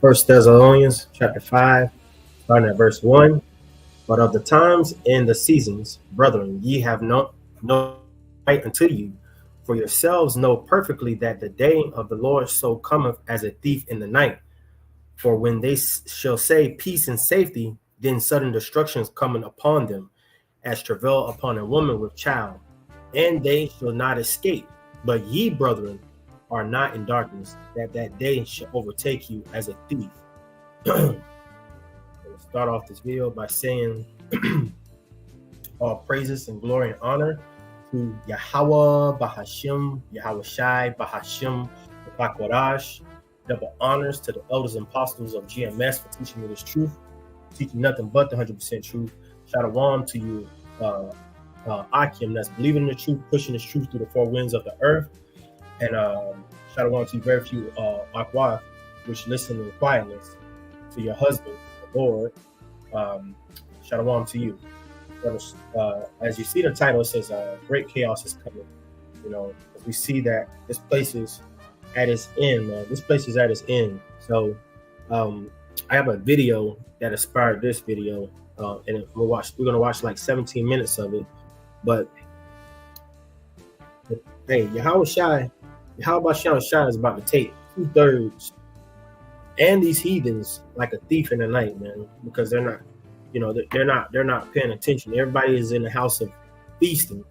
First Thessalonians chapter 5, starting at verse 1. But of the times and the seasons, brethren, ye have no right unto you. For yourselves know perfectly that the day of the Lord so cometh as a thief in the night. For when they shall say peace and safety, then sudden destruction is coming upon them, as travail upon a woman with child, and they shall not escape. But ye, brethren, are not in darkness, that that day shall overtake you as a thief. We'll start off this video by saying all praises and glory and honor to Yahweh Bahashim, Yahweh Shai Bahashim Bakwadash. Double honors to the elders and apostles of GMS for teaching me this truth, teaching nothing but the 100% truth. Shalom to you, Akim, that's believing in the truth, pushing this truth through the four winds of the earth. And shalom to you, very few Akwaf, which listen in quietness, to your husband, the Lord. Shalom to you. As you see the title, it says great chaos is coming. You know, as we see that this place is at its end, man. This place is at its end. So I have a video that inspired this video, and we're gonna watch like 17 minutes of it. But hey, Yahweh Shai is about to take 2/3 and these heathens like a thief in the night, man, because they're not, you know, they're not paying attention. Everybody is in the house of feasting,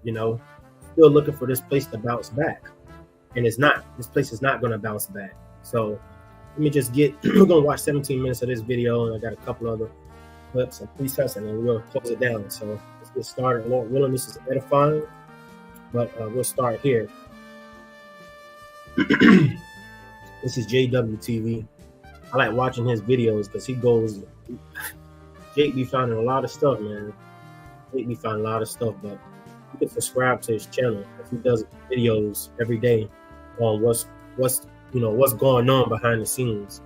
you know, still looking for this place to bounce back. And it's not. This place is not going to bounce back. So let me just we're going to watch 17 minutes of this video, and I got a couple other clips and presets, and then we'll close it down. So let's get started. Lord willing, this is edifying, but we'll start here. This is JWTV. I like watching his videos because Jake be finding a lot of stuff, man. Jake be finding a lot of stuff, but you can subscribe to his channel because he does videos every day on what's going on behind the scenes.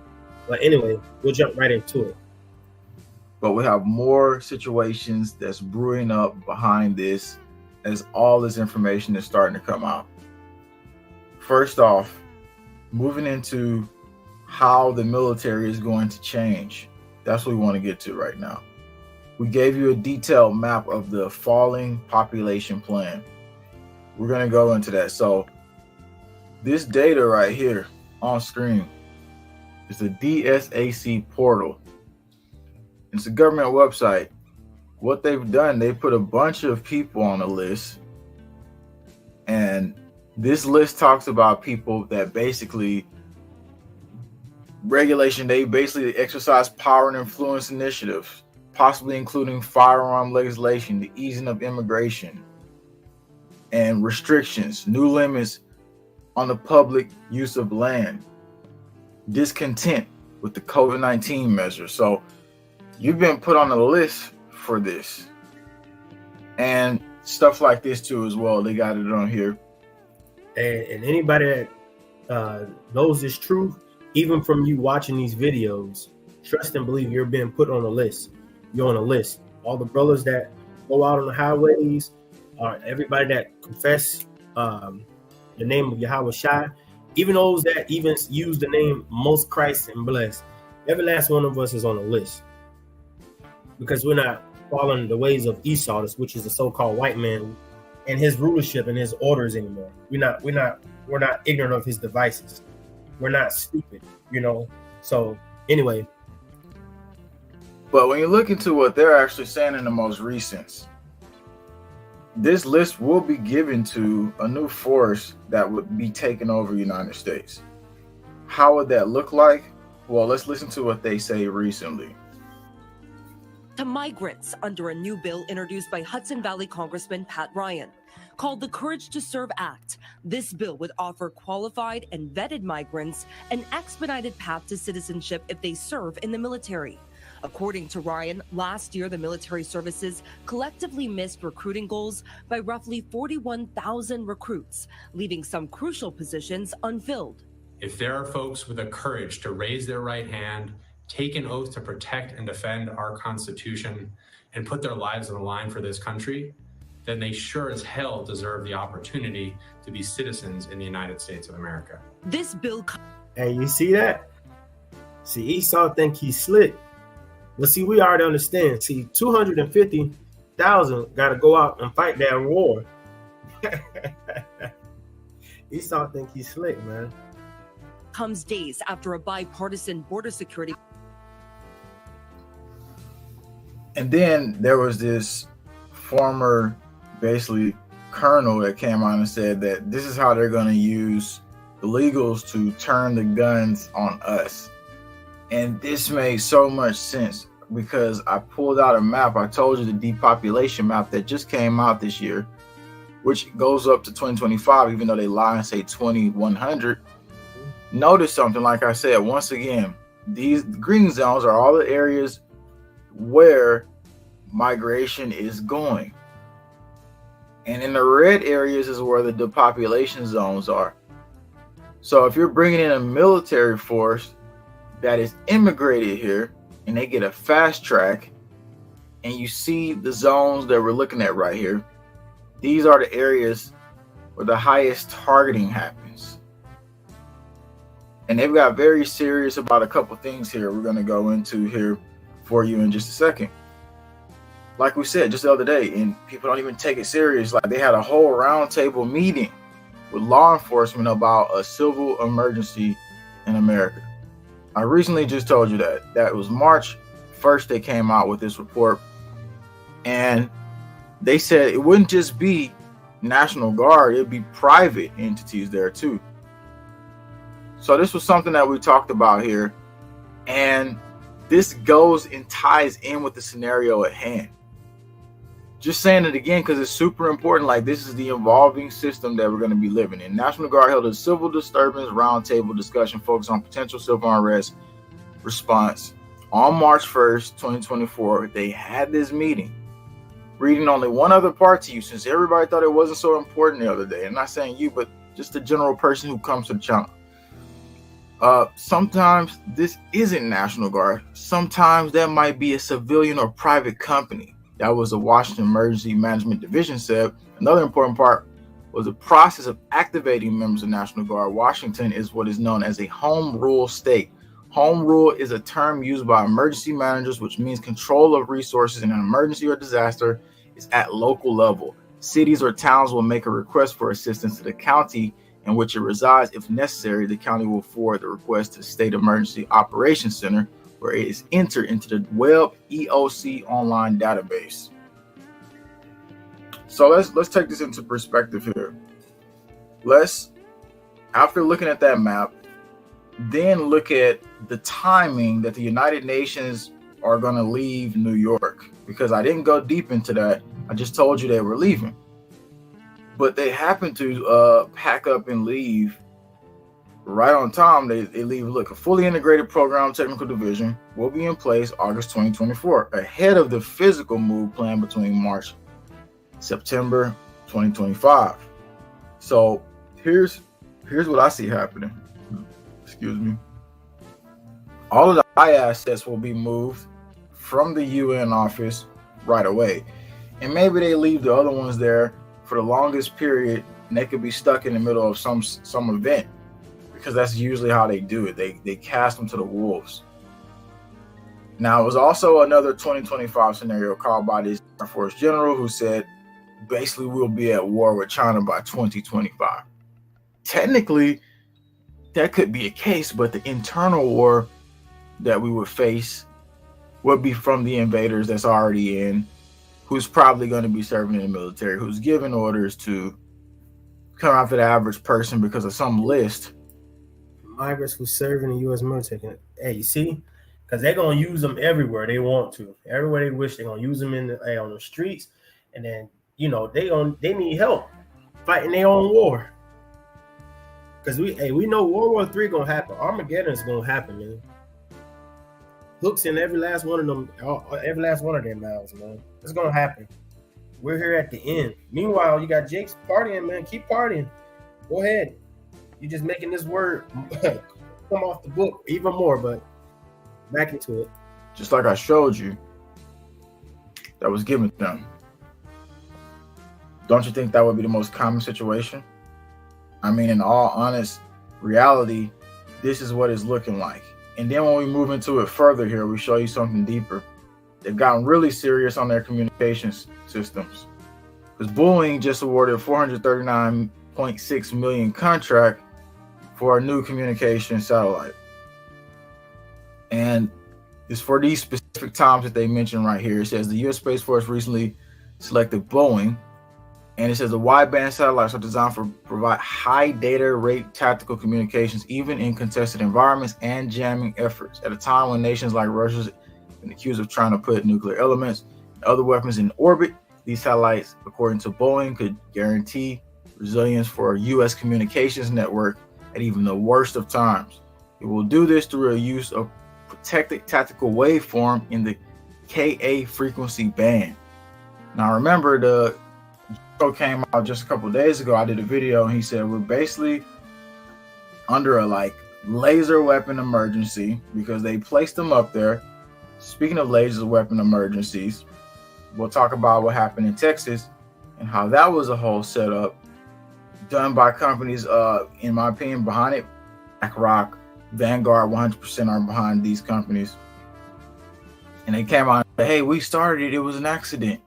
But anyway, we'll jump right into it. But we have more situations that's brewing up behind this as all this information is starting to come out. First off, moving into how the military is going to change. That's what we want to get to right now. We gave you a detailed map of the falling population plan. We're going to go into that. So this data right here on screen is the DSAC portal. It's a government website. What they've done, they put a bunch of people on a list. And this list talks about people that basically they basically exercise power and influence initiatives, possibly including firearm legislation, the easing of immigration, and restrictions, new limits on the public use of land, discontent with the COVID-19 measures. So you've been put on the list for this. And stuff like this too as well. They got it on here. And anybody that knows this truth, even from you watching these videos, trust and believe you're being put on a list. You're on a list. All the brothers that go out on the highways, everybody that confess the name of Yahweh Shai, even those that even use the name Most Christ and Blessed, every last one of us is on a list. Because we're not following the ways of Esau, which is the so-called white man, and his rulership and his orders anymore. We're not ignorant of his devices. We're not stupid, you know. So anyway. But when you look into what they're actually saying in the most recent, this list will be given to a new force that would be taking over the United States. How would that look like? Well, let's listen to what they say recently. To migrants under a new bill introduced by Hudson Valley Congressman Pat Ryan. Called the Courage to Serve Act, this bill would offer qualified and vetted migrants an expedited path to citizenship if they serve in the military. According to Ryan, last year the military services collectively missed recruiting goals by roughly 41,000 recruits, leaving some crucial positions unfilled. If there are folks with the courage to raise their right hand, take an oath to protect and defend our Constitution, and put their lives on the line for this country, then they sure as hell deserve the opportunity to be citizens in the United States of America. This bill... And you see that? See, Esau think he's slick. But see, we already understand. See, 250,000 got to go out and fight that war. Esau think he's slick, man. Comes days after a bipartisan border security. And then there was this former, basically, colonel that came out and said that this is how they're going to use illegals to turn the guns on us. And this made so much sense because I pulled out a map. I told you the depopulation map that just came out this year, which goes up to 2025, even though they lie and say 2100. Notice something, like I said, once again, these green zones are all the areas where migration is going. And in the red areas is where the depopulation zones are. So if you're bringing in a military force that is immigrated here and they get a fast track, and you see the zones that we're looking at right here, these are the areas where the highest targeting happens. And they've got very serious about a couple things here we're going to go into here for you in just a second. Like we said just the other day, and people don't even take it serious. Like, they had a whole roundtable meeting with law enforcement about a civil emergency in America. I recently just told you that. That was March 1st they came out with this report. And they said it wouldn't just be National Guard, it'd be private entities there too. So this was something that we talked about here. And this goes and ties in with the scenario at hand. Just saying it again because it's super important. Like, this is the evolving system that we're going to be living in. National Guard held a civil disturbance roundtable discussion focused on potential civil unrest response on March 1st, 2024. They had this meeting. Reading only one other part to you, since everybody thought it wasn't so important the other day. I'm not saying you, but just the general person who comes to the channel. Sometimes this isn't National Guard. Sometimes that might be a civilian or private company. That was the Washington Emergency Management Division said. Another important part was the process of activating members of National Guard. Washington is what is known as a home rule state. Home rule is a term used by emergency managers, which means control of resources in an emergency or disaster is at local level. Cities or towns will make a request for assistance to the county in which it resides. If necessary, the county will forward the request to the State Emergency Operations Center, where it is entered into the Web EOC online database. So let's take this into perspective here. After looking at that map, then look at the timing that the United Nations are going to leave New York, because I didn't go deep into that. I just told you they were leaving, but they happen to pack up and leave right on time. They leave. Look, a fully integrated program technical division will be in place August 2024, ahead of the physical move plan between March, September 2025. So here's what I see happening. Excuse me. All of the high assets will be moved from the UN office right away. And maybe they leave the other ones there for the longest period, and they could be stuck in the middle of some event, because that's usually how they do it. They cast them to the wolves. Now, it was also another 2025 scenario called by this Air Force general who said, basically, we'll be at war with China by 2025. Technically, that could be a case, but the internal war that we would face would be from the invaders that's already in, who's probably going to be serving in the military, who's giving orders to come after the average person because of some list. Migrants who serve in the U.S. military. Hey, you see? Because they're going to use them everywhere they want to. Everywhere they wish, they're going to use them on the streets. And then, they need help fighting their own war. Because we know World War III going to happen. Armageddon is going to happen, man. Hooks in every last one of them mouths, man. It's going to happen. We're here at the end. Meanwhile, you got Jake's partying, man. Keep partying. Go ahead. You're just making this word come off the book even more, but back into it. Just like I showed you, that was given to them. Don't you think that would be the most common situation? I mean, in all honest reality, this is what it's looking like. And then when we move into it further here, we show you something deeper. They've gotten really serious on their communications systems, because Boeing just awarded a $439.6 million contract for a new communication satellite. And it's for these specific times that they mentioned right here. It says the U.S. Space Force recently selected Boeing, and it says the wideband satellites are designed for provide high data rate tactical communications, even in contested environments and jamming efforts. At a time when nations like Russia been accused of trying to put nuclear elements and other weapons in orbit, these satellites, according to Boeing, could guarantee resilience for a U.S. communications network at even the worst of times. It will do this through a use of protected tactical waveform in the Ka frequency band. Now remember, the show came out just a couple of days ago. I did a video and he said we're basically under a like laser weapon emergency because they placed them up there. Speaking of laser weapon emergencies, we'll talk about what happened in Texas and how that was a whole setup done by companies, in my opinion, behind it. BlackRock, Vanguard, 100% are behind these companies. And they came out and said, hey, we started it. It was an accident.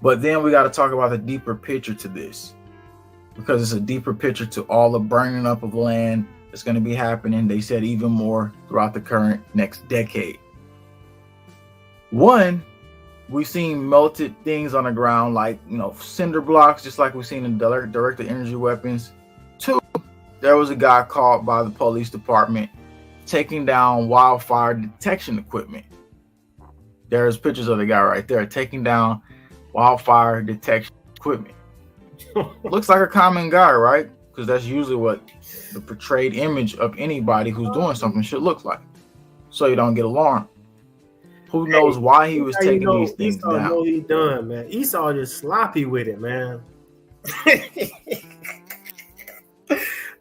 But then we got to talk about the deeper picture to this, because it's a deeper picture to all the burning up of land that's going to be happening. They said even more throughout the current next decade. One, we've seen melted things on the ground, like, cinder blocks, just like we've seen in directed energy weapons. Two, there was a guy caught by the police department taking down wildfire detection equipment. There's pictures of the guy right there taking down wildfire detection equipment. Looks like a common guy, right? Because that's usually what the portrayed image of anybody who's doing something should look like, so you don't get alarmed. Who knows why he was taking these things Esau down? know he done, man. Esau just sloppy with it, man.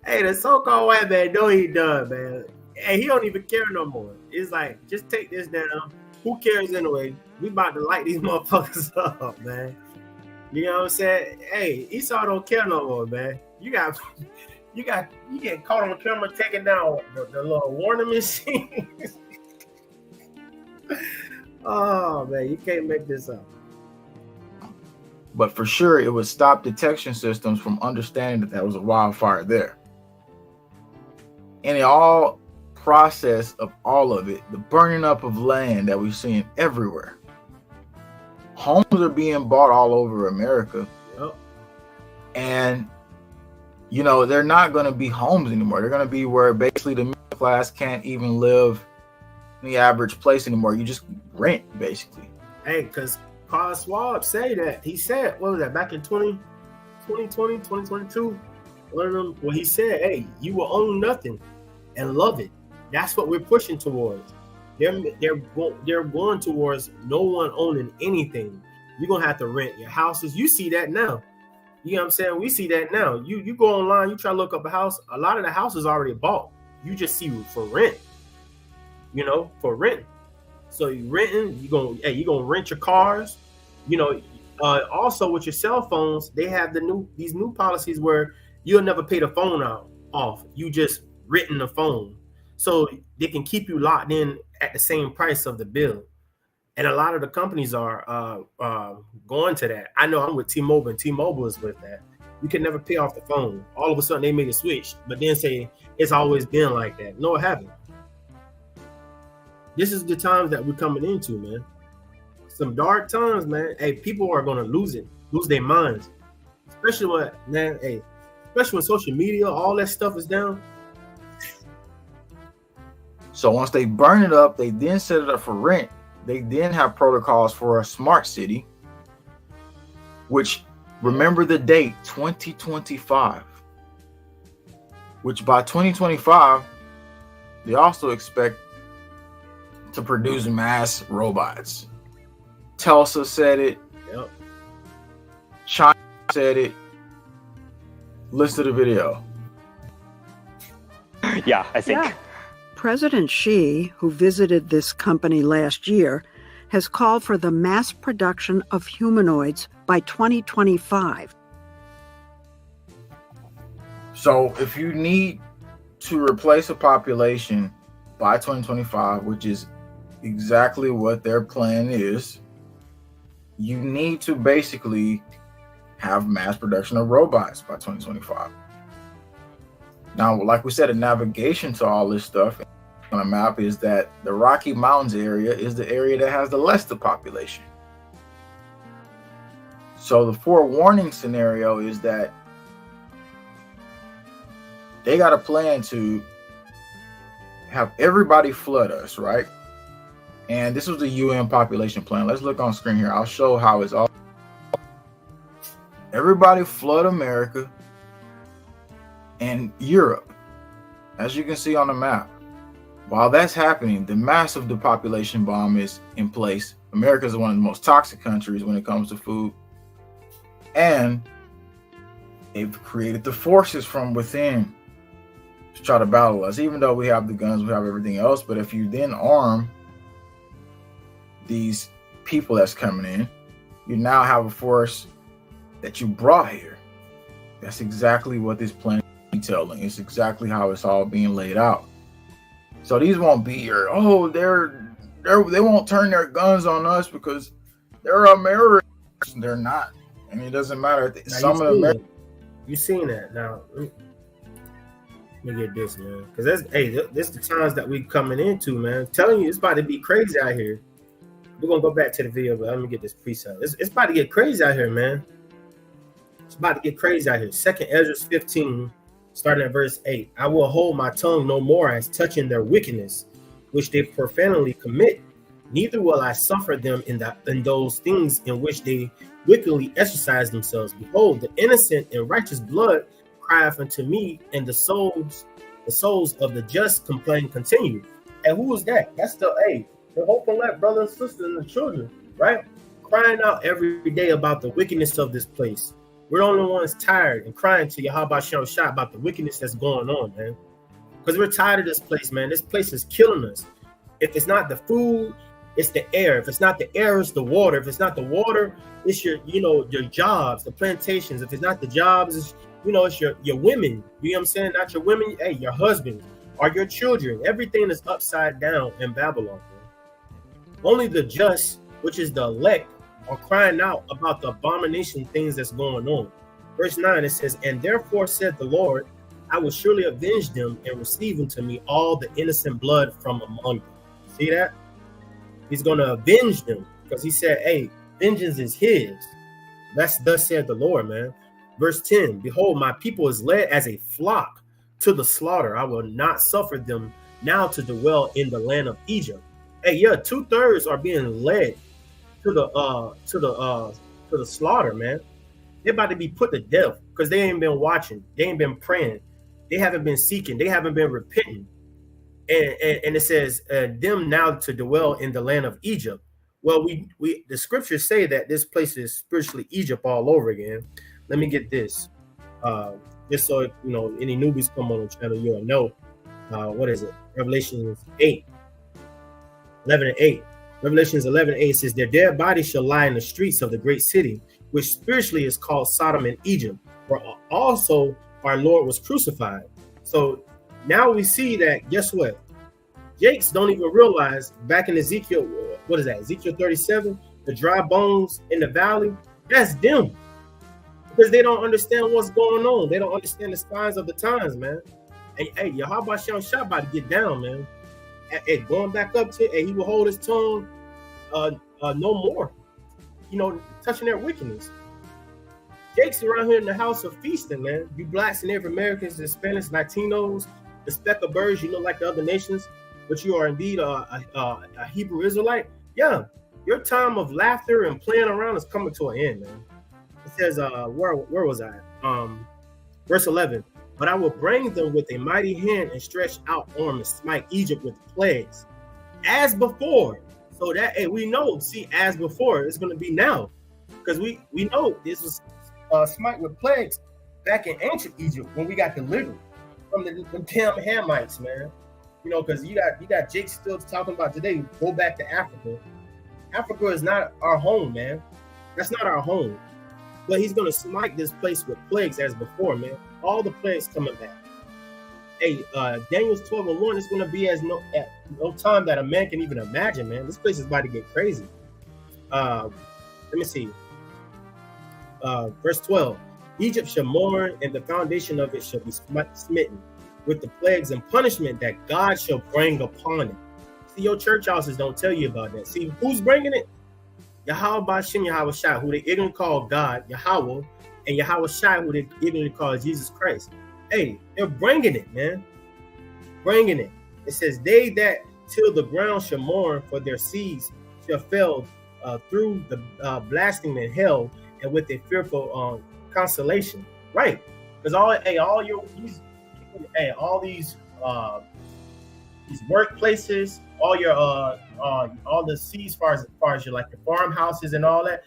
Hey, the so-called white man know he done, man. Hey, he don't even care no more. It's like, just take this down. Who cares anyway? We about to light these motherfuckers up, man. You know what I'm saying? Hey, Esau don't care no more, man. You getting caught on camera taking down the little warning machines. Oh man, you can't make this up. But for sure, it would stop detection systems from understanding that there was a wildfire there. And the all process of all of it, the burning up of land that we're seeing everywhere. Homes are being bought all over America. Yep. And, they're not going to be homes anymore. They're going to be where basically the middle class can't even live in the average place anymore. You just rent, basically. Hey, because Carl Schwab said that. He said, what was that, back in 2020, 2022? One of them, well, he said, hey, you will own nothing and love it. That's what we're pushing towards. They're going towards no one owning anything. You're going to have to rent your houses. You see that now. You know what I'm saying? We see that now. You go online, you try to look up a house. A lot of the houses already bought. You just see for rent. For rent. So you renting, you're gonna rent your cars. Also with your cell phones, they have these new policies where you'll never pay the phone off. You just rent the phone. So they can keep you locked in at the same price of the bill. And a lot of the companies are going to that. I know I'm with T-Mobile, and T-Mobile is with that. You can never pay off the phone. All of a sudden they made a switch, but then say it's always been like that. No, it haven't. This is the times that we're coming into, man. Some dark times, man. Hey, people are gonna lose their minds. Especially when social media, all that stuff is down. So once they burn it up, they then set it up for rent. They then have protocols for a smart city, which, remember the date, 2025. Which by 2025, they also expect to produce mass robots. Tulsa said it. Yep. China said it. Listen to the video. Yeah, I think. Yeah. President Xi, who visited this company last year, has called for the mass production of humanoids by 2025. So if you need to replace a population by 2025, which is exactly what their plan is, you need to basically have mass production of robots by 2025. Now, like we said, the navigation to all this stuff on a map is that the Rocky Mountains area is the area that has the less the population. So the forewarning scenario is that they got a plan to have everybody flood us, right? And this was the UN population plan. Let's look on screen here. I'll show how it's all. Everybody flood America and Europe, as you can see on the map. While that's happening, the massive depopulation bomb is in place. America is one of the most toxic countries when it comes to food. And they've created the forces from within to try to battle us. Even though we have the guns, we have everything else. But if you then arm these people that's coming in, you now have a force that you brought here. That's exactly what this plan is detailing. It's exactly how it's all being laid out. So these won't be your, they won't turn their guns on us because they're Americans. They're not. And it doesn't matter. Some of them. You seen that now? Let me get this, man. Because this the times that we coming into, man. I'm telling you, it's about to be crazy out here. We're gonna go back to the video, but let me get this preset. It's about to get crazy out here, man. It's about to get crazy out here. 2nd Ezra 15, starting at verse 8. I will hold my tongue no more as touching their wickedness, which they profanely commit. Neither will I suffer them in those things in which they wickedly exercise themselves. Behold, the innocent and righteous blood crieth unto me, and the souls of the just complain continue. And who is that? That's the hope elect brothers and sisters and the children, right? Crying out every day about the wickedness of this place. We're the only ones tired and crying to Yahweh Shem Shah about the wickedness that's going on, man. Because we're tired of this place, man. This place is killing us. If it's not the food, it's the air. If it's not the air, it's the water. If it's not the water, it's your jobs, the plantations. If it's not the jobs, it's your women. You know what I'm saying? Not your women, your husband or your children. Everything is upside down in Babylon, man. Only the just, which is the elect, are crying out about the abomination things that's going on. Verse 9, it says, and therefore said the Lord, I will surely avenge them and receive unto me all the innocent blood from among them. See that? He's going to avenge them because he said, vengeance is his. That's thus said the Lord, man. Verse 10, behold, my people is led as a flock to the slaughter. I will not suffer them now to dwell in the land of Egypt. 2/3 are being led to the slaughter, man. They're about to be put to death because they ain't been watching. They ain't been praying. They haven't been seeking. They haven't been repenting. And it says them now to dwell in the land of Egypt. Well, the scriptures say that this place is spiritually Egypt all over again. Let me get this, just so any newbies come on the channel, you'll know. What is it? Revelations 8, 11 and 8. Revelations 11:8 says, their dead bodies shall lie in the streets of the great city, which spiritually is called Sodom and Egypt, where also our Lord was crucified. So now we see that, guess what? Jakes don't even realize back in Ezekiel, what is that? Ezekiel 37, the dry bones in the valley, that's them. Because they don't understand what's going on. They don't understand the signs of the times, man. And Yahweh Shem Shah about to get down, man. Going back up to he will hold his tongue no more, touching their wickedness. Jake's around here in the house of feasting, man. You blacks and Native Americans, Hispanics, Latinos, the speck of birds, like the other nations, but you are indeed a Hebrew Israelite. Yeah, your time of laughter and playing around is coming to an end, man. It says, where was I? Verse 11. But I will bring them with a mighty hand and stretch out arm and smite Egypt with plagues, as before. So that we know, as before, it's going to be now, because we know this was smite with plagues back in ancient Egypt when we got delivered from the damn Hamites, man. Because you got Jake still talking about today. Go back to Africa. Africa is not our home, man. That's not our home. But he's going to smite this place with plagues as before, man. All the plagues coming back. Hey, Daniel's 12:1 is gonna be at no time that a man can even imagine, man. This place is about to get crazy. Let me see. Verse 12. Egypt shall mourn, and the foundation of it shall be smitten with the plagues and punishment that God shall bring upon it. See, your church houses don't tell you about that. See, who's bringing it? Yahweh Bashim Yahweh Shai, who they ignorantly call God, Yahweh, and Yahweh Shai, who they ignorantly call Jesus Christ. Hey, they're bringing it, man. Bringing it. It says, they that till the ground shall mourn, for their seeds shall fail through the blasting in hell, and with a fearful consolation. Right. Because all these workplaces, all the seeds, as far as your like your farmhouses and all that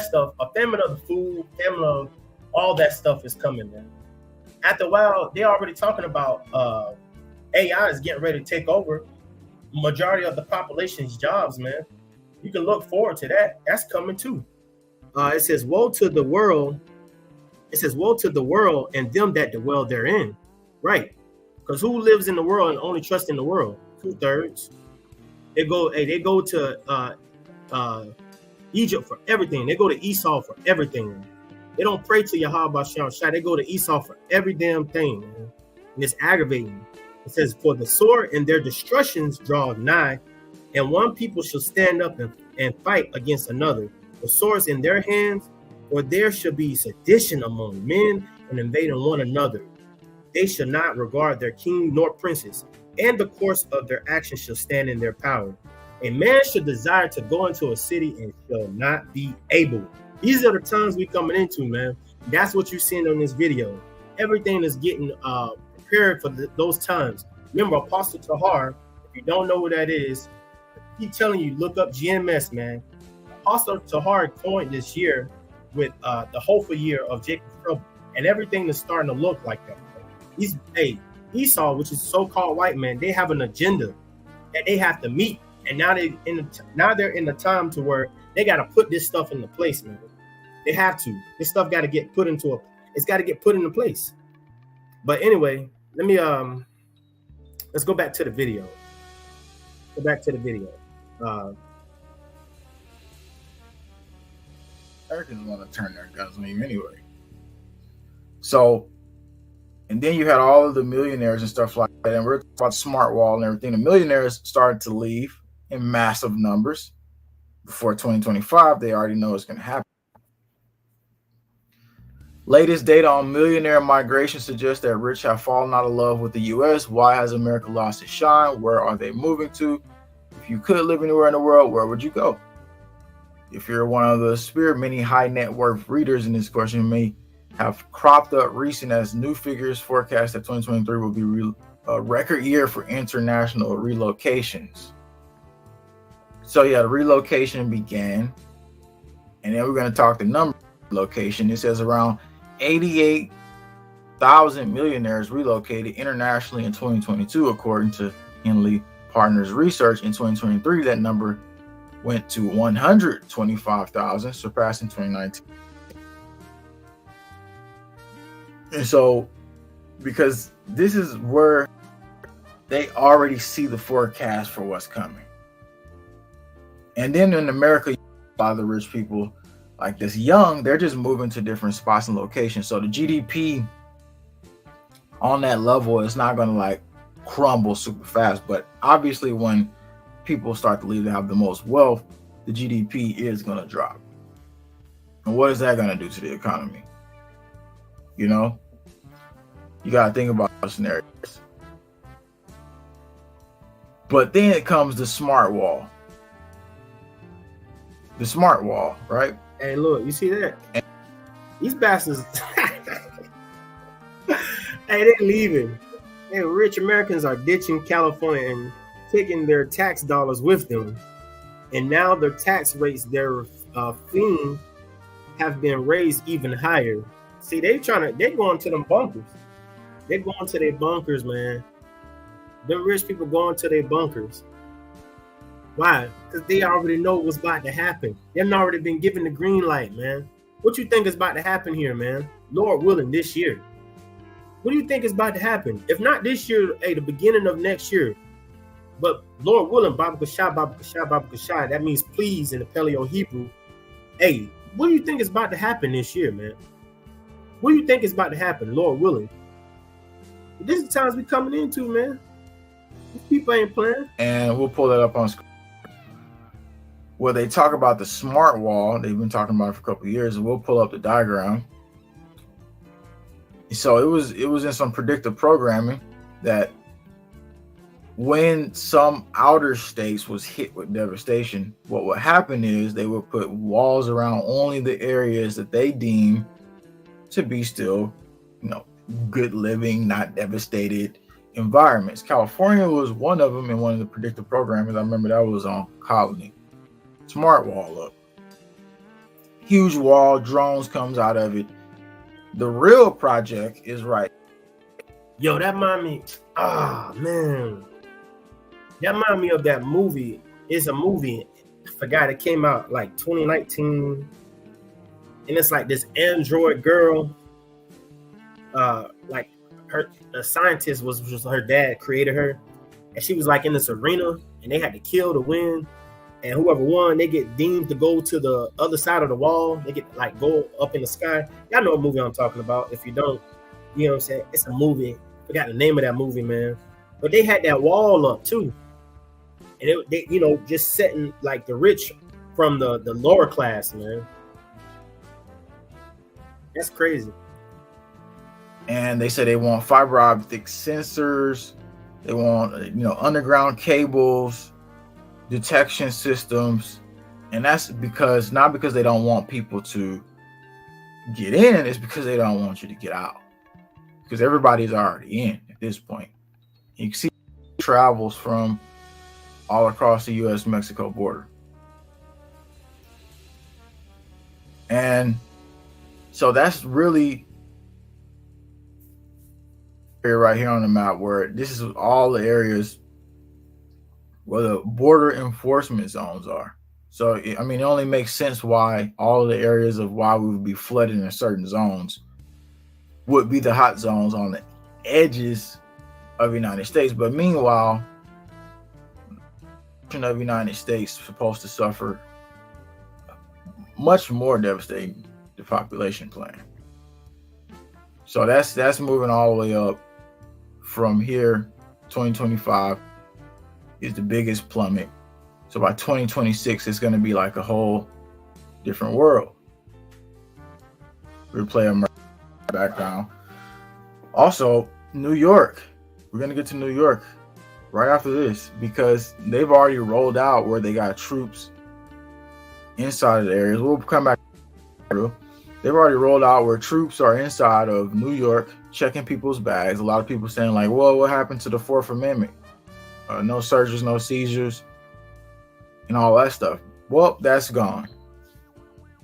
stuff, a famine of the food, famine of all that stuff is coming, man. After a while, they're already talking about AI is getting ready to take over majority of the population's jobs, man. You can look forward to that. That's coming too. It says, woe to the world. It says, woe to the world and them that dwell therein. Right. Because who lives in the world and only trusts in the world? 2/3. They go to Egypt for everything. They go to Esau for everything. They don't pray to Yahweh Shai. They go to Esau for every damn thing, man. And it's aggravating. It says, for the sword and their destructions draw nigh, and one people shall stand up and fight against another, the swords in their hands, for there shall be sedition among men and invading one another. They shall not regard their king nor princes, and the course of their actions shall stand in their power. A man should desire to go into a city and shall not be able. These are the times we coming into, man. That's what you're seeing on this video. Everything is getting prepared for those times. Remember, Apostle Tahar, if you don't know what that is, I keep telling you, look up GMS, man. Apostle Tahar coined this year with the hopeful year of Jacob's trouble, and everything is starting to look like that. Esau, which is so-called white man, they have an agenda that they have to meet, and now they're in the time to where they got to put this stuff into place, man. They have to. This stuff got to get put into place. But anyway, let's go back to the video. Americans want to turn their guns on you anyway. So, and then you had all of the millionaires and stuff like that, and we're talking about smart wall and everything. The millionaires started to leave in massive numbers. Before 2025, they already know it's going to happen. Latest data on millionaire migration suggests that rich have fallen out of love with the U.S. Why has America lost its shine? Where are they moving to? If you could live anywhere in the world, where would you go? If you're one of the spirit, many high net worth readers in this question may have cropped up recent as new figures forecast that 2023 will be a record year for international relocations. So yeah, the relocation began, and then we're going to talk the number of relocation. It says around 88,000 millionaires relocated internationally in 2022, according to Henley Partners Research. In 2023, that number went to 125,000, surpassing 2019. And so, because this is where they already see the forecast for what's coming. And then in America, a lot of the rich people like this young, they're just moving to different spots and locations. So the GDP on that level is not going to like crumble super fast. But obviously when people start to leave, they have the most wealth, the GDP is going to drop. And what is that going to do to the economy? You know, you got to think about scenarios. But then it comes the smart wall. The smart wall, right? Hey, look, you see that? These bastards, hey, they're leaving. Hey, rich Americans are ditching California and taking their tax dollars with them. And now their tax rates, their fee have been raised even higher. See, they're going to them bunkers. They're going to their bunkers, man. The rich people going to their bunkers. Why? Because they already know what's about to happen. They've already been given the green light, man. What you think is about to happen here, man? Lord willing, this year. What do you think is about to happen? If not this year, the beginning of next year. But Lord willing, Baba Kashai, Baba Kashai, Baba Kashai, that means please in the Paleo Hebrew. Hey, what do you think is about to happen this year, man? What do you think is about to happen, Lord willing? This is the times we coming into, man. These people ain't playing. And we'll pull that up on screen. Where they talk about the smart wall, they've been talking about it for a couple of years, and we'll pull up the diagram. So it was in some predictive programming that when some outer states was hit with devastation, what would happen is they would put walls around only the areas that they deem to be still, good living, not devastated environments. California was one of them in one of the predictive programs. I remember that was on Colony. Smart wall up. Huge wall, drones comes out of it. The real project is right. Yo, that remind me, man. That remind me of that movie. It's a movie, I forgot, it came out like 2019. And it's like this android girl, like her, a scientist was her dad created her. And she was like in this arena and they had to kill to win. And whoever won, they get deemed to go to the other side of the wall. They get like go up in the sky. Y'all know what movie I'm talking about. If you don't, you know what I'm saying? It's a movie. I forgot the name of that movie, man. But they had that wall up too. And they just setting like the rich from the lower class, man. That's crazy. And they say they want fiber optic sensors. They want, underground cables, detection systems, and that's not because they don't want people to get in, it's because they don't want you to get out, because everybody's already in at this point. You can see travels from all across the U.S.-Mexico border. And so that's really right here on the map where this is all the areas where the border enforcement zones are. So, it only makes sense why all of the areas of why we would be flooded in certain zones would be the hot zones on the edges of the United States. But meanwhile, of the United States is supposed to suffer much more devastating depopulation plan. So that's moving all the way up from here. 2025 is the biggest plummet. So by 2026, it's going to be like a whole different world. We'll play a background. Also, New York. We're going to get to New York right after this because they've already rolled out where they got troops inside of the areas. We'll come back. They've already rolled out where troops are inside of New York, checking people's bags. A lot of people saying like, well, what happened to the Fourth Amendment? No searches, no seizures, and all that stuff. Well, that's gone.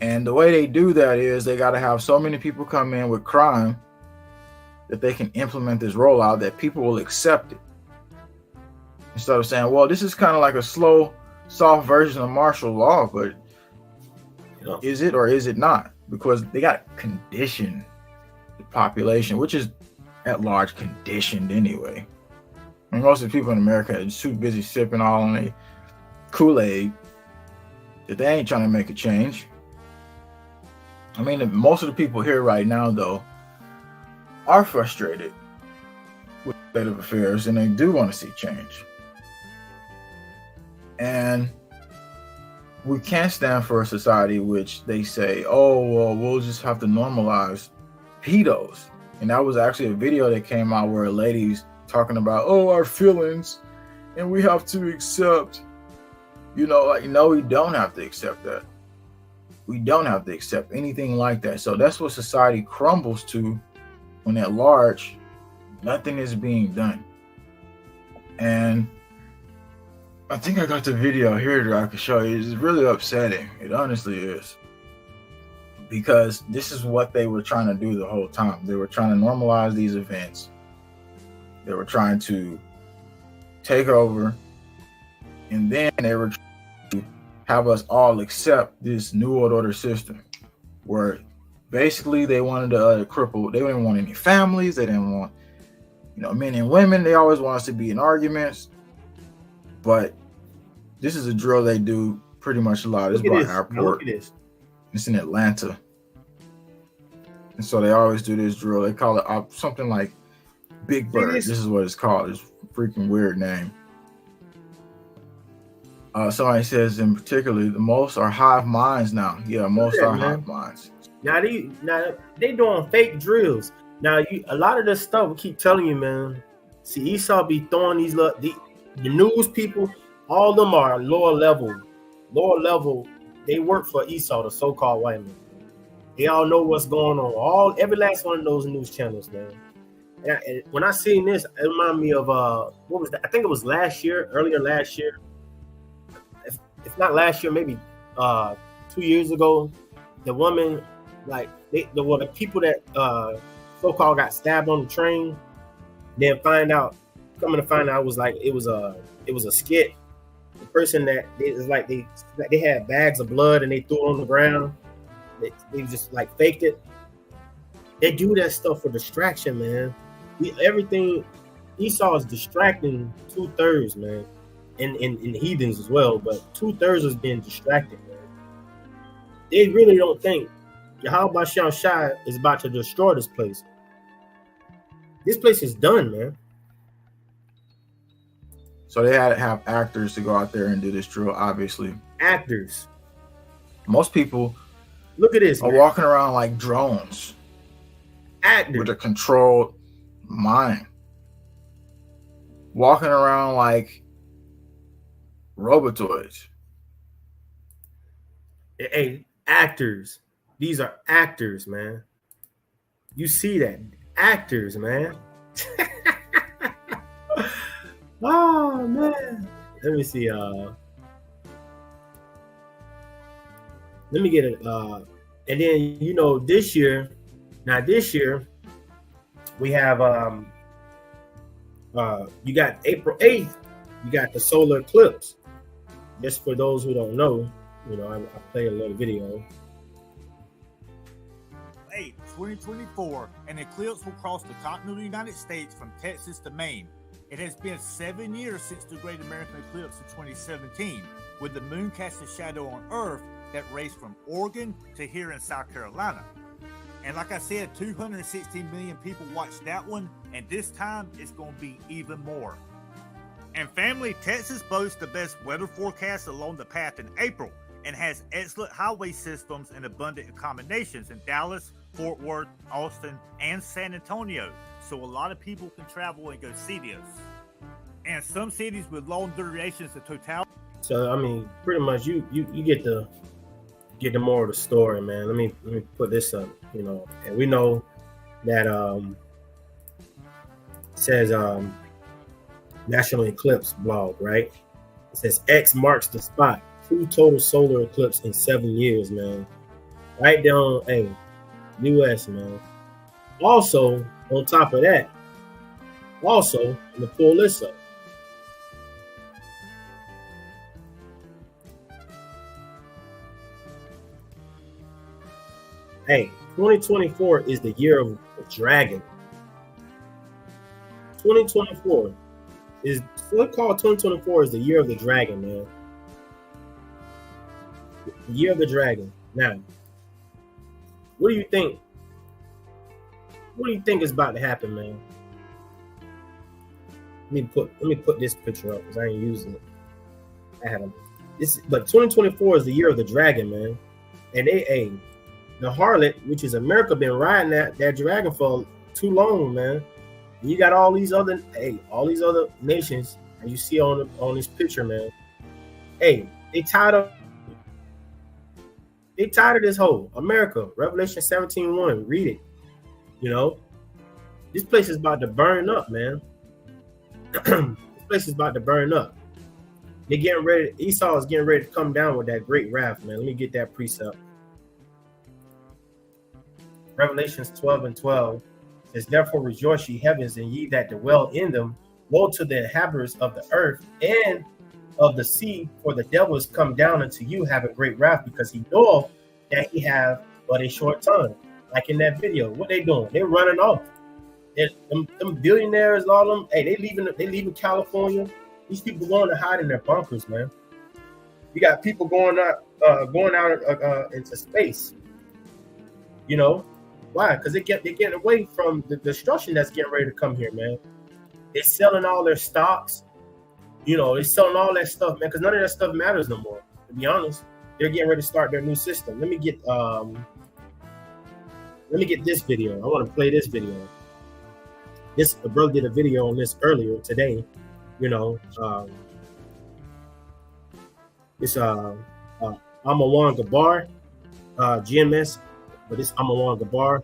And the way they do that is they got to have so many people come in with crime that they can implement this rollout that people will accept it. Instead of saying, well, this is kind of like a slow, soft version of martial law, but is it or is it not? Because they got to condition the population, which is at large conditioned anyway. Most of the people in America are too busy sipping all on a Kool-Aid that they ain't trying to make a change. Most of the people here right now, though, are frustrated with the state of affairs, and they do want to see change. And we can't stand for a society which they say, oh, well, we'll just have to normalize pedos. And that was actually a video that came out where a lady's talking about, our feelings, and we have to accept, no, we don't have to accept that. We don't have to accept anything like that. So that's what society crumbles to when at large, nothing is being done. And I think I got the video here that I can show you. It's really upsetting. It honestly is. Because this is what they were trying to do the whole time. They were trying to normalize these events. They were trying to take over. And then they were trying to have us all accept this New World Order system where Basically, they wanted to cripple. They didn't want any families. They didn't want, men and women. They always want us to be in arguments. But this is a drill they do pretty much a lot. It's by airport. Look at this. It's in Atlanta. And so they always do this drill. They call it something like Big Bird. This is what it's called. It's a freaking weird name. Somebody says in particular, the most are hive minds now. Yeah, most are hive minds. Now they doing fake drills. Now a lot of this stuff we keep telling you, man. See, Esau be throwing these the news people. All of them are lower level. They work for Esau, the so-called white man. They all know what's going on. Every last one of those news channels, man. And when I seen this, it reminded me of what was that? I think it was earlier last year. If not last year, maybe 2 years ago. The woman, the people that so-called got stabbed on the train, then coming to find out it was a skit. The person that they had bags of blood and they threw it on the ground. They just faked it. They do that stuff for distraction, man. Everything Esau is distracting 2/3, man, and heathens as well. But 2/3 is being distracted, man. They really don't think Yahweh Basham Shai is about to destroy this place. This place is done, man. So they had to have actors to go out there and do this drill, obviously. Actors. Most people look at this are walking around like drones. Actors. With a controlled mind. Walking around like robotoids. Hey, actors. These are actors, man. You see that? Actors, man. Oh, man. Let me see. Let me get it. And then, this year, we have, you got April 8th, you got the solar eclipse. Just for those who don't know, I play a little video. 8, 2024, an eclipse will cross the continental United States from Texas to Maine. It has been 7 years since the Great American Eclipse of 2017, with the moon cast a shadow on Earth that raced from Oregon to here in South Carolina. And like I said, 260 million people watched that one, and this time it's going to be even more. And family, Texas boasts the best weather forecast along the path in April and has excellent highway systems and abundant accommodations in Dallas, Fort Worth, Austin, and San Antonio. So a lot of people can travel and go see this. And some cities with long durations of totality. So, I mean, pretty much you get the more of the story, man. Let me put this up, and we know that says National Eclipse blog, right? It says X marks the spot. 2 total solar eclipse in 7 years, man. Right down, US, man. Also, on top of that, let me pull this up. Hey, 2024 is the year of the dragon. 2024 is what called 2024 is the year of the dragon, man. The year of the dragon. Now, what do you think? What do you think is about to happen, man? Let me put this picture up because I ain't using it. I haven't. But 2024 is the year of the dragon, man. And the harlot, which is America, been riding that dragon for too long, man. And you got all these other nations, and you see on this picture, man. Hey, they tired of this whole America. Revelation 17:1. Read it. This place is about to burn up, man. This place is about to burn up. They're getting ready. Esau is getting ready to come down with that great wrath, man. Let me get that precept. Revelations 12:12 says, "Therefore rejoice, ye heavens, and ye that dwell in them. Woe to the inhabitants of the earth and of the sea, for the devil is come down unto you, having great wrath, because he knoweth that he have but a short time." Like in that video, what they doing? They're running off. Them billionaires and all them, hey, they leaving California. These people going to hide in their bunkers, man. You got people going out into space. You know why? Because they're getting away from the destruction that's getting ready to come here, man. They're selling all their stocks. You know, they're selling all that stuff, man. Because none of that stuff matters no more. To be honest, they're getting ready to start their new system. Let me get this video. I want to play this video. The brother did a video on this earlier today. You know, it's Amawan Gabar, GMS, but it's Amawan Gabar.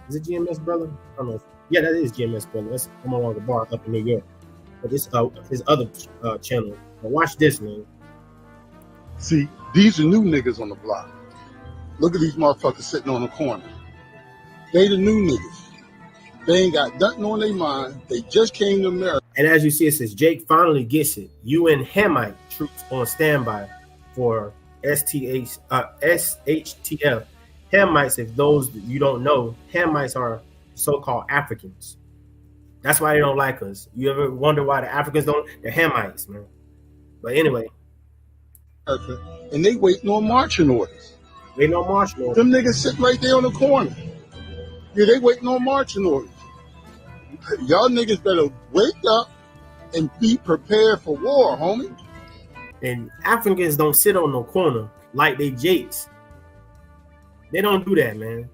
Is it GMS, brother? I don't know. Yeah, that is GMS, brother. That's Amawan Gabar up in New York. But this his other channel. Now watch this, man. See, these are new niggas on the block. Look at these motherfuckers sitting on the corner. They the new niggas. They ain't got nothing on their mind. They just came to America. And as you see, it says Jake finally gets it. UN Hamite troops on standby for SHTF. Hamites, if those you don't know, Hamites are so-called Africans. That's why they don't like us. You ever wonder why the Africans don't? They're Hamites, man. But anyway. And they waiting on marching orders. Waiting on marching orders. Them niggas sitting right there on the corner. Yeah, they waiting on marching orders. Y'all niggas better wake up and be prepared for war, homie. And Africans don't sit on no corner like they Jakes. They don't do that, man.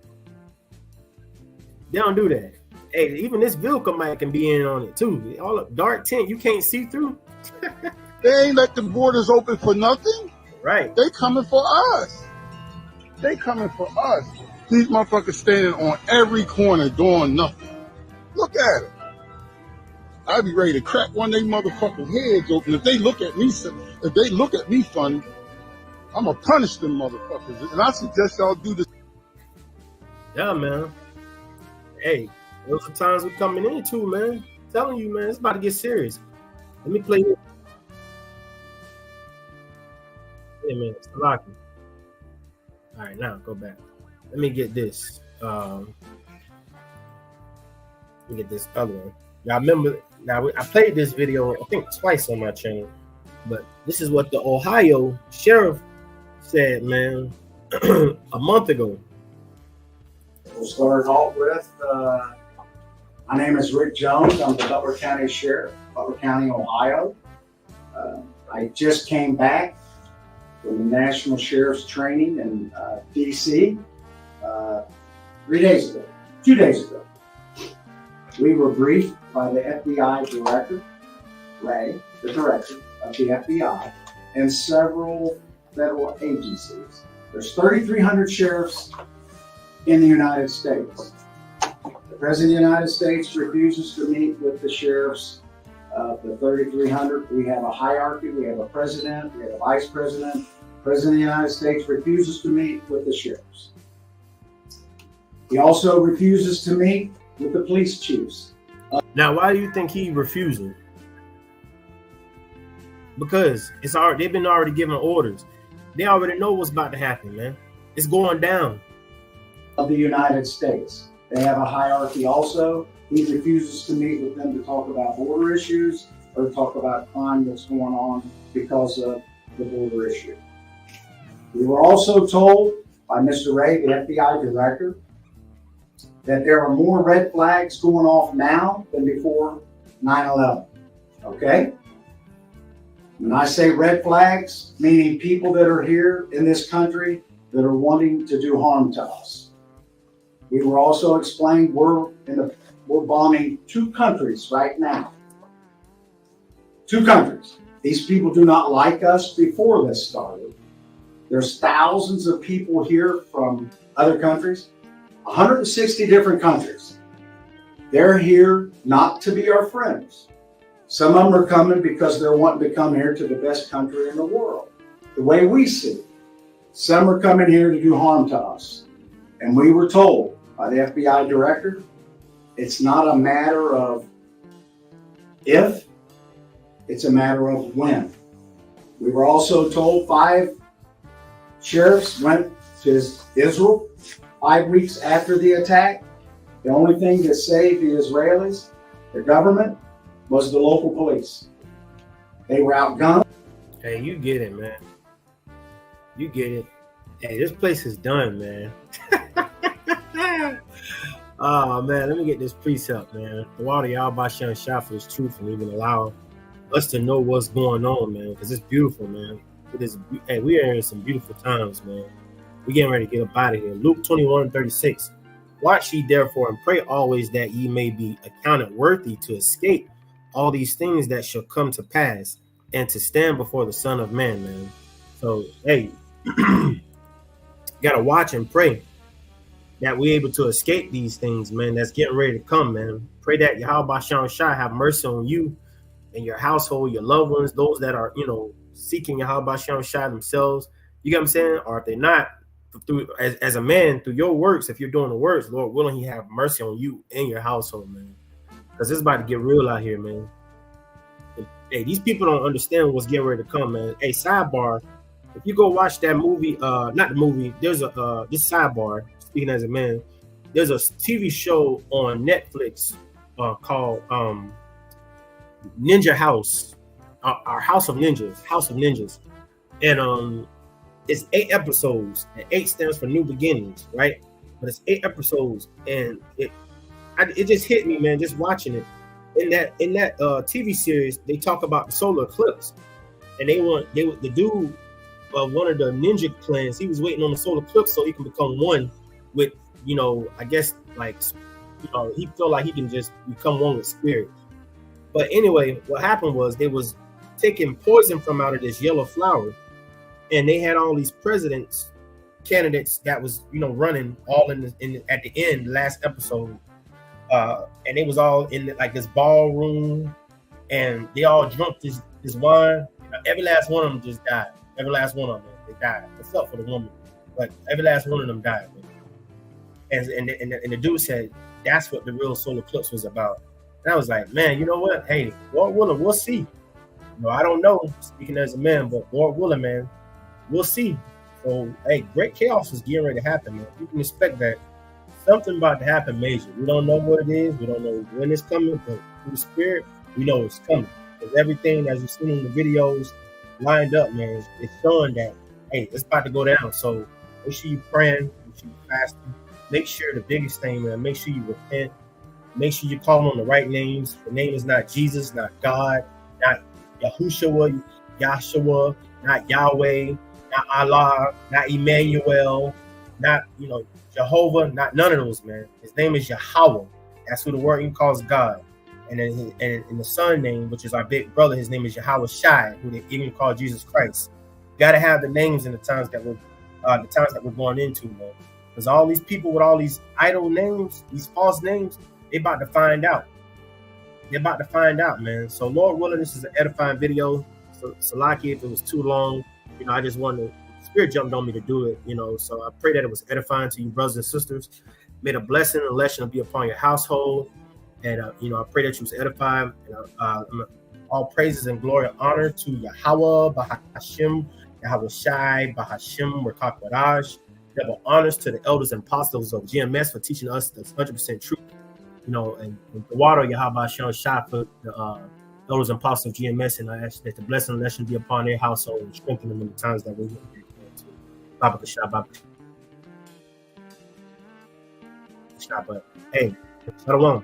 They don't do that. Hey, even this vehicle mic can be in on it too. All up dark tint, you can't see through. They ain't let the borders open for nothing. Right. They coming for us. They coming for us. These motherfuckers standing on every corner doing nothing. Look at it. I'd be ready to crack one of they motherfucking heads open. If they look at me funny, I'm gonna punish them motherfuckers. And I suggest y'all do this. Yeah, man. Hey, those are times we're coming in too, man. I'm telling you, man, it's about to get serious. Let me play this. Hey, man, it's locking. All right, now go back. Let me get this. Let me get this other one. Y'all remember? Now I played this video I think twice on my channel, but this is what the Ohio sheriff said, man, a month ago. We'll start off with. My name is Rick Jones. I'm the Butler County Sheriff, Butler County, Ohio. I just came back from the National Sheriff's Training in DC 2 days ago. We were briefed by the FBI director, Ray, the director of the FBI, and several federal agencies. There's 3,300 sheriffs in the United States. The President of the United States refuses to meet with the sheriffs of the 3,300. We have a hierarchy. We have a president. We have a vice president. The President of the United States refuses to meet with the sheriffs. He also refuses to meet with the police chiefs. Now, why do you think he refusing? Because they've been already given orders. They already know what's about to happen, man. It's going down. Of the United States. They have a hierarchy also. He refuses to meet with them to talk about border issues or talk about crime that's going on because of the border issue. We were also told by Mr. Ray, the FBI director, that there are more red flags going off now than before 9/11. Okay? When I say red flags, meaning people that are here in this country that are wanting to do harm to us. We were also explained we're bombing 2 countries right now. 2 countries. These people do not like us before this started. There's thousands of people here from other countries, 160 different countries. They're here not to be our friends. Some of them are coming because they're wanting to come here to the best country in the world, the way we see it. Some are coming here to do harm to us. And we were told by the FBI director, it's not a matter of if, it's a matter of when. We were also told 5 sheriffs went to Israel 5 weeks after the attack, the only thing that saved the Israelis, the government, was the local police. They were outgunned. Hey, you get it, man. You get it. Hey, this place is done, man. Oh, man, let me get this precept, man. The water y'all by Shan Shah for this truth and even allow us to know what's going on, man, because it's beautiful, man. It is. Hey, we are in some beautiful times, man. We're getting ready to get up out of here. Luke 21:36. Watch ye therefore and pray always that ye may be accounted worthy to escape all these things that shall come to pass and to stand before the Son of Man, man. So, hey, gotta watch and pray that we're able to escape these things, man, that's getting ready to come, man. Pray that Yahweh Bashan Shai have mercy on you and your household, your loved ones, those that are, seeking Yahweh Bashan Shai themselves. You get what I'm saying? Or if they're not, through as a man, through your works, if you're doing the works, Lord willing, he have mercy on you and your household, man. Because it's about to get real out here, man. Hey, these people don't understand what's getting ready to come, man. Hey, sidebar, if you go watch that movie, not the movie, there's a this sidebar, speaking as a man, there's a TV show on Netflix called Ninja House, our House of Ninjas. And it's 8 episodes, and 8 stands for New Beginnings, right? But it's 8 episodes, and it just hit me, man, just watching it. In that TV series, they talk about the solar eclipse, and the dude of one of the ninja clans, he was waiting on the solar eclipse so he can become one with, I guess, he felt like he can just become one with spirit. But anyway, what happened was they was taking poison from out of this yellow flower, and they had all these candidates that was, running all at the end, last episode. And it was all in this ballroom, and they all drunk this wine. Every last one of them just died. Every last one of them, they died, except for the woman. But every last one of them died. And the dude said that's what the real solar eclipse was about. And I was like, man, you know what? Hey, Lord willing, we'll see. I don't know, speaking as a man, but Lord willing, man, we'll see. So, hey, great chaos is getting ready to happen, man. You can expect that. Something about to happen major. We don't know what it is. We don't know when it's coming, but through the spirit, we know it's coming. Because everything, as you've seen in the videos, lined up, man, it's showing that, hey, it's about to go down. So make sure you're praying, make sure you're fasting. Make sure the biggest thing, man, make sure you repent. Make sure you call on the right names. The name is not Jesus, not God, not Yahushua, Yahshua, not Yahweh, not Allah, not Emmanuel, not, Jehovah, not none of those, man. His name is Yahweh. That's who the word even calls God. And in the son name, which is our big brother, his name is Yahweh Shai, who they even call Jesus Christ. You got to have the names in the times that we're going into, man. Because all these people with all these idol names, these false names, they about to find out. They're about to find out, man. So Lord willing, this is an edifying video. So Salaki, if it was too long, I just wanted to. Spirit jumped on me to do it, so I pray that it was edifying to you, brothers and sisters. May the blessing and lesson be upon your household, and I pray that you was edified. And, all praises and glory and honor to Yahweh Bahashim, Yahweh Shai Bahashim Rakakwadash. Double honors to the elders and apostles of GMS for teaching us the 100% truth, and the water Yahweh Shai for the elders and apostles of GMS, and I ask that the blessing and lesson be upon their household and strengthen them in the times that we're going. Baba Kashab. Hey, Shalom.